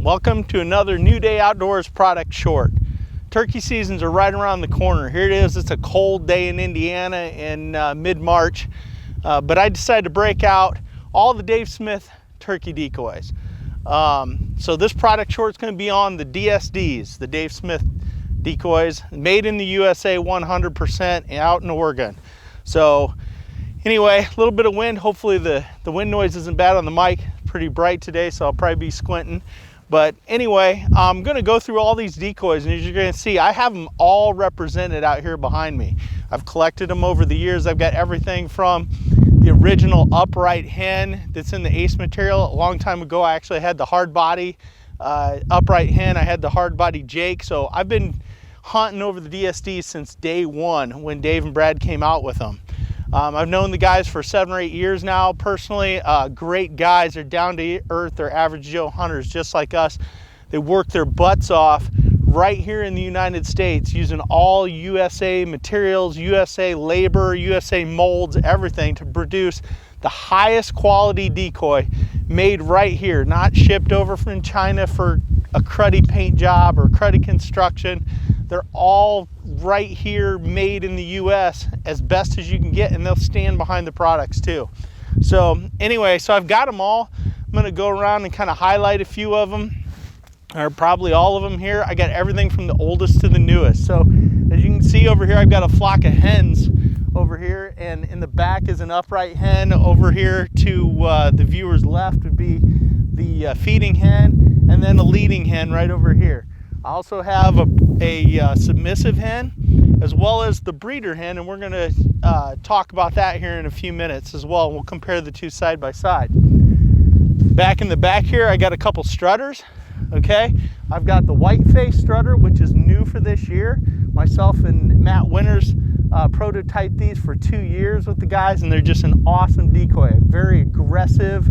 Welcome to another New Day Outdoors product short. Turkey seasons are right around the corner. Here it is, it's a cold day in Indiana in mid-March, but I decided to break out all the Dave Smith turkey decoys. So this product short is going to be on the DSDs, the Dave Smith decoys, made in the USA 100% out in Oregon. So anyway, a little bit of wind. Hopefully the wind noise isn't bad on the mic. Pretty bright today, so I'll probably be squinting. But anyway, I'm going to go through all these decoys, and as you're going to see, I have them all represented out here behind me. I've collected them over the years. I've got everything from the original upright hen that's in the Ace material. A long time ago, I actually had the hard body upright hen. I had the hard body Jake. So I've been hunting over the DSD since day one when Dave and Brad came out with them. I've known the guys for 7 or 8 years now personally. Great guys. They're down to earth. They're average Joe hunters just like us. They work their butts off right here in the United States using all USA materials, USA labor, USA molds, everything to produce the highest quality decoy made right here, not shipped over from China for a cruddy paint job or cruddy construction. They're all right here made in the US as best as you can get, and they'll stand behind the products too. So anyway, so I've got them all. I'm going to go around and kind of highlight a few of them, or probably all of them here. I got everything from the oldest to the newest. So as you can see over here, I've got a flock of hens over here, and in the back is an upright hen. Over here to the viewer's left would be the feeding hen, and then a leading hen right over here. I also have a submissive hen as well as the breeder hen, and we're going to talk about that here in a few minutes as well. We'll compare the two side by side. Back in the back here, I got a couple strutters. Okay, I've got the white face strutter, which is new for this year. Myself and Matt Winters prototyped these for 2 years with the guys, and they're just an awesome decoy. Very aggressive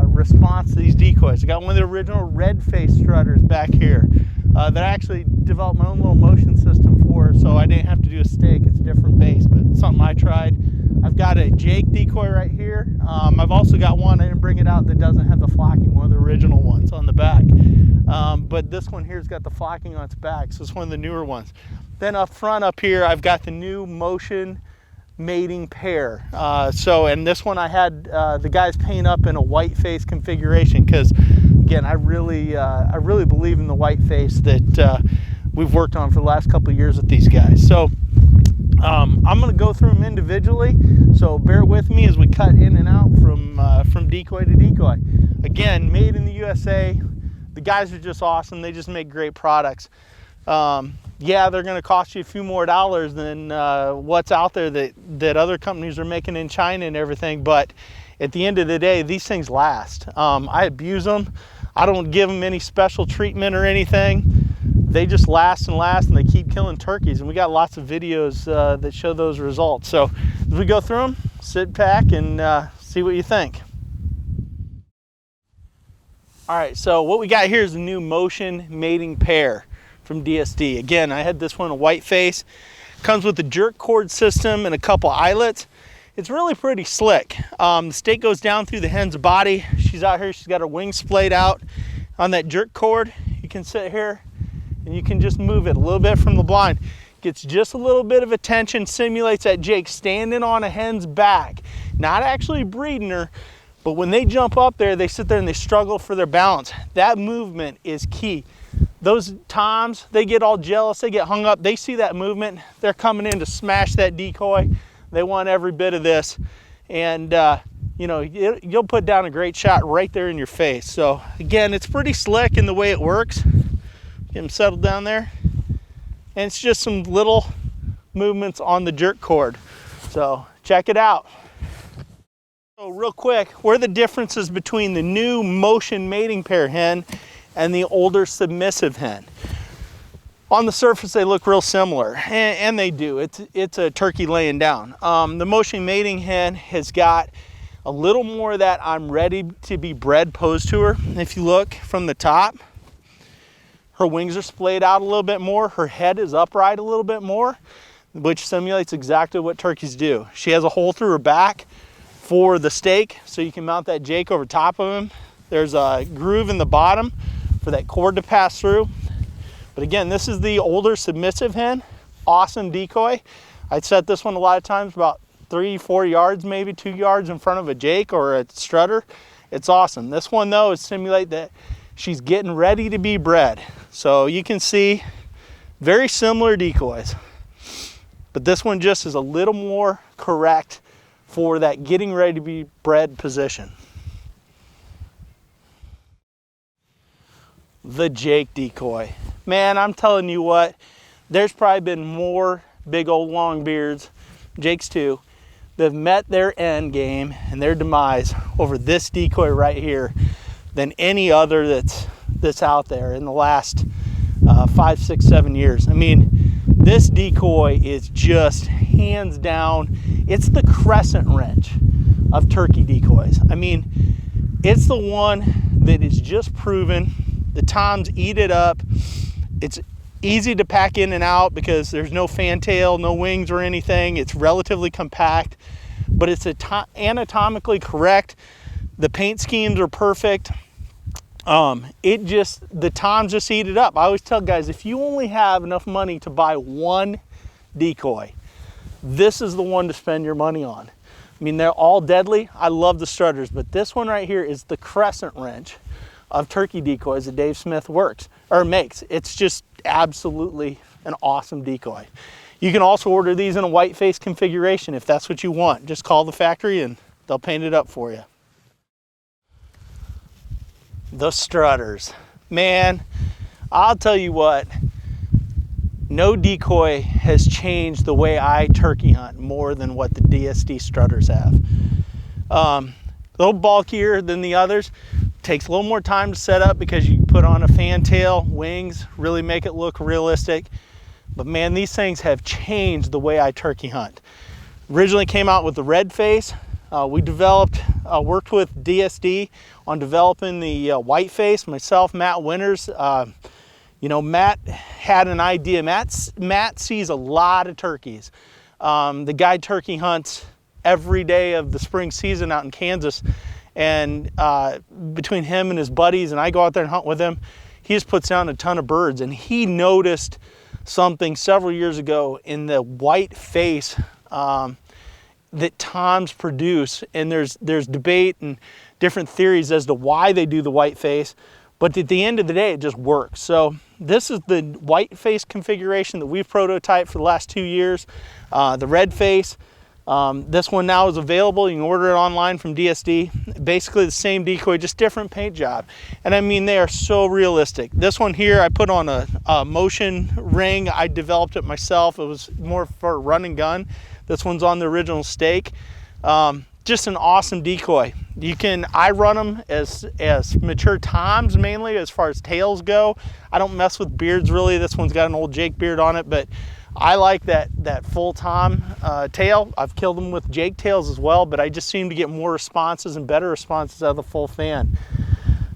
response to these decoys. I got one of the original red face strutters back here that I actually developed my own little motion system for, so I didn't have to do a stake. It's a different base, but something I tried. I've got a Jake decoy right here. I've also got one, I didn't bring it out, that doesn't have the flocking, one of the original ones on the back. But this one here's got the flocking on its back, so it's one of the newer ones. Then up front up here, I've got the new motion mating pair. And this one I had the guys paint up in a white face configuration because, again, I really believe in the white face that we've worked on for the last couple of years with these guys. So I'm going to go through them individually, so bear with me as we cut in and out from decoy to decoy. Again, made in the USA. The guys are just awesome. They just make great products. Yeah, they're going to cost you a few more dollars than what's out there that other companies are making in China and everything, but at the end of the day, these things last. I abuse them. I don't give them any special treatment or anything. They just last and last, and they keep killing turkeys, and we got lots of videos that show those results. So as we go through them, sit back and see what you think. All right, so what we got here is the new motion mating pair from DSD. Again, I had this one a white face. Comes with a jerk cord system and a couple eyelets. It's really pretty slick. The stake goes down through the hen's body. She's out here, she's got her wings splayed out on that jerk cord. You can sit here and you can just move it a little bit from the blind. Gets just a little bit of attention, simulates that Jake standing on a hen's back. Not actually breeding her, but when they jump up there, they sit there and they struggle for their balance. That movement is key. Those toms, they get all jealous, they get hung up, they see that movement, they're coming in to smash that decoy. They want every bit of this, and you know, you'll put down a great shot right there in your face. So again, it's pretty slick in the way it works. Get them settled down there, and it's just some little movements on the jerk cord. So check it out. So real quick, what are the differences between the new motion mating pair hen and the older submissive hen? On the surface, they look real similar, and they do. It's a turkey laying down. The motion mating hen has got a little more of that I'm ready to be bred pose to her. If you look from the top, her wings are splayed out a little bit more. Her head is upright a little bit more, which simulates exactly what turkeys do. She has a hole through her back for the stake, so you can mount that Jake over top of him. There's a groove in the bottom for that cord to pass through. But again, this is the older submissive hen. Awesome decoy. I'd set this one a lot of times about 3-4 yards, maybe 2 yards in front of a jake or a strutter. It's awesome. This one though is simulate that she's getting ready to be bred. So you can see very similar decoys, but this one just is a little more correct for that getting ready to be bred position. The jake decoy. Man, I'm telling you what, there's probably been more big old long beards, jakes too, that have met their end game and their demise over this decoy right here than any other that's out there in the last 5, 6, 7 years. I mean, this decoy is just hands down, it's the Crescent wrench of turkey decoys. I mean, it's the one that is just proven. The toms eat it up. It's easy to pack in and out because there's no fantail, no wings or anything. It's relatively compact, but it's anatomically correct. The paint schemes are perfect. The toms just eat it up. I always tell guys, if you only have enough money to buy one decoy, this is the one to spend your money on. I mean, they're all deadly. I love the strutters, but this one right here is the Crescent wrench of turkey decoys that Dave Smith makes. It's just absolutely an awesome decoy. You can also order these in a white face configuration if that's what you want. Just call the factory and they'll paint it up for you. The strutters. Man, I'll tell you what, no decoy has changed the way I turkey hunt more than what the DSD strutters have. A little bulkier than the others. Takes a little more time to set up because you put on a fantail, wings, really make it look realistic. But man, these things have changed the way I turkey hunt. Originally came out with the red face. We worked with DSD on developing the white face. Myself, Matt Winters. You know, Matt had an idea. Matt sees a lot of turkeys. The guy turkey hunts every day of the spring season out in Kansas. And between him and his buddies, and I go out there and hunt with him, he just puts down a ton of birds. And he noticed something several years ago in the white face that toms produce. And there's debate and different theories as to why they do the white face. But at the end of the day, it just works. So this is the white face configuration that we've prototyped for the last 2 years. The red face. This one now is available. You can order it online from DSD. Basically the same decoy, just different paint job. And I mean, they are so realistic. This one here, I put on a motion ring. I developed it myself. It was more for a run and gun. This one's on the original stake. Just an awesome decoy. I run them as mature toms mainly as far as tails go. I don't mess with beards really. This one's got an old jake beard on it, but I like that full tom tail. I've killed them with jake tails as well, but I just seem to get more responses and better responses out of the full fan.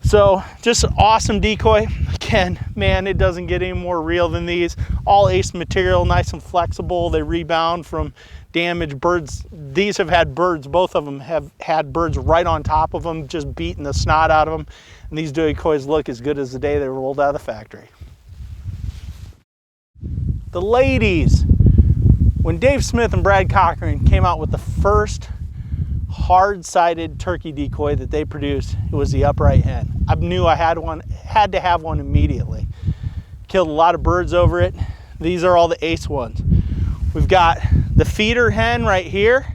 So just an awesome decoy. Again, man, it doesn't get any more real than these. All ace material, nice and flexible. They rebound from damaged birds. These have had birds, both of them have had birds right on top of them, just beating the snot out of them. And these decoys look as good as the day they were rolled out of the factory. The ladies, when Dave Smith and Brad Cochran came out with the first hard-sided turkey decoy that they produced, it was the upright hen. I knew I had to have one immediately. Killed a lot of birds over it. These are all the ace ones. We've got the feeder hen right here.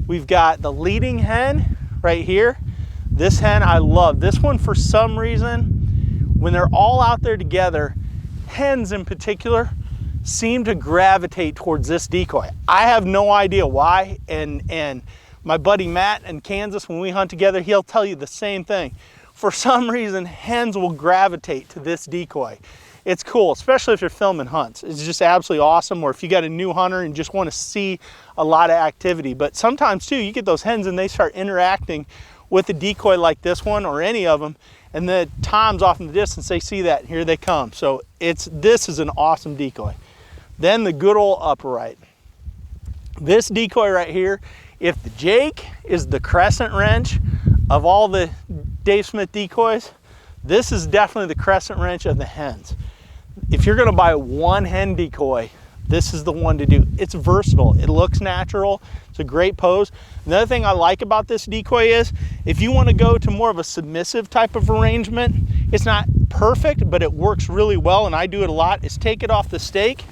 We've got the leading hen right here. This hen I love. This one, for some reason, when they're all out there together, hens in particular seem to gravitate towards this decoy. I have no idea why, and my buddy Matt in Kansas, when we hunt together, he'll tell you the same thing. For some reason, hens will gravitate to this decoy. It's cool, especially if you're filming hunts. It's just absolutely awesome, or if you got a new hunter and just want to see a lot of activity. But sometimes too, you get those hens and they start interacting with a decoy like this one or any of them, and the toms off in the distance, they see that, and here they come. So this is an awesome decoy. Then the good old upright. This decoy right here, if the jake is the Crescent wrench of all the Dave Smith decoys, This is definitely the Crescent wrench of the hens. If you're gonna buy one hen decoy, this is the one to do. It's versatile, it looks natural, it's a great pose. Another thing I like about this decoy is, if you wanna go to more of a submissive type of arrangement, it's not perfect, but it works really well, and I do it a lot, is take it off the stake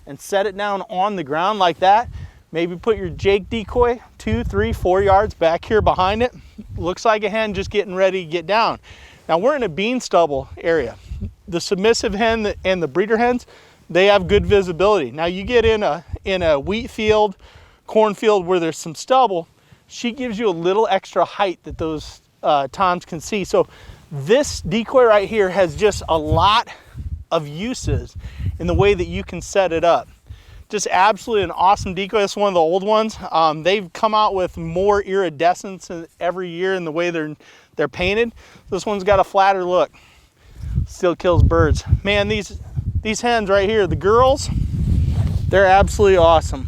and set it down on the ground like that. Maybe put your Jake decoy 2, 3, 4 yards back here behind it. Looks like a hen just getting ready to get down. Now we're in a bean stubble area. The submissive hen and the breeder hens, they have good visibility. Now you get in a wheat field, cornfield where there's some stubble, she gives you a little extra height that those toms can see. So this decoy right here has just a lot of uses in the way that you can set it up. Just absolutely an awesome decoy. It's one of the old ones. They've come out with more iridescence every year in the way they're painted. This one's got a flatter look. Still kills birds. Man, these hens right here, the girls, they're absolutely awesome.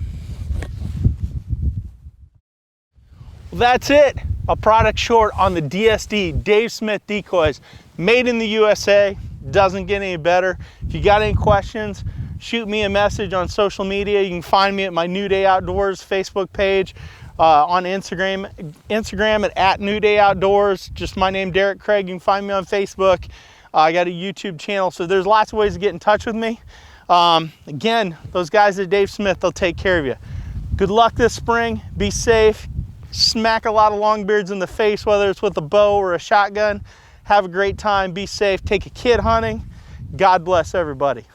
Well, that's it. A product short on the DSD, Dave Smith Decoys. Made in the USA, doesn't get any better. If you got any questions, shoot me a message on social media. You can find me at my New Day Outdoors Facebook page, on Instagram at New Day Outdoors. Just my name, Derek Craig. You can find me on Facebook. I got a YouTube channel, so there's lots of ways to get in touch with me. Again, those guys at Dave Smith, they'll take care of you. Good luck this spring. Be safe. Smack a lot of longbeards in the face, whether it's with a bow or a shotgun. Have a great time. Be safe. Take a kid hunting. God bless everybody.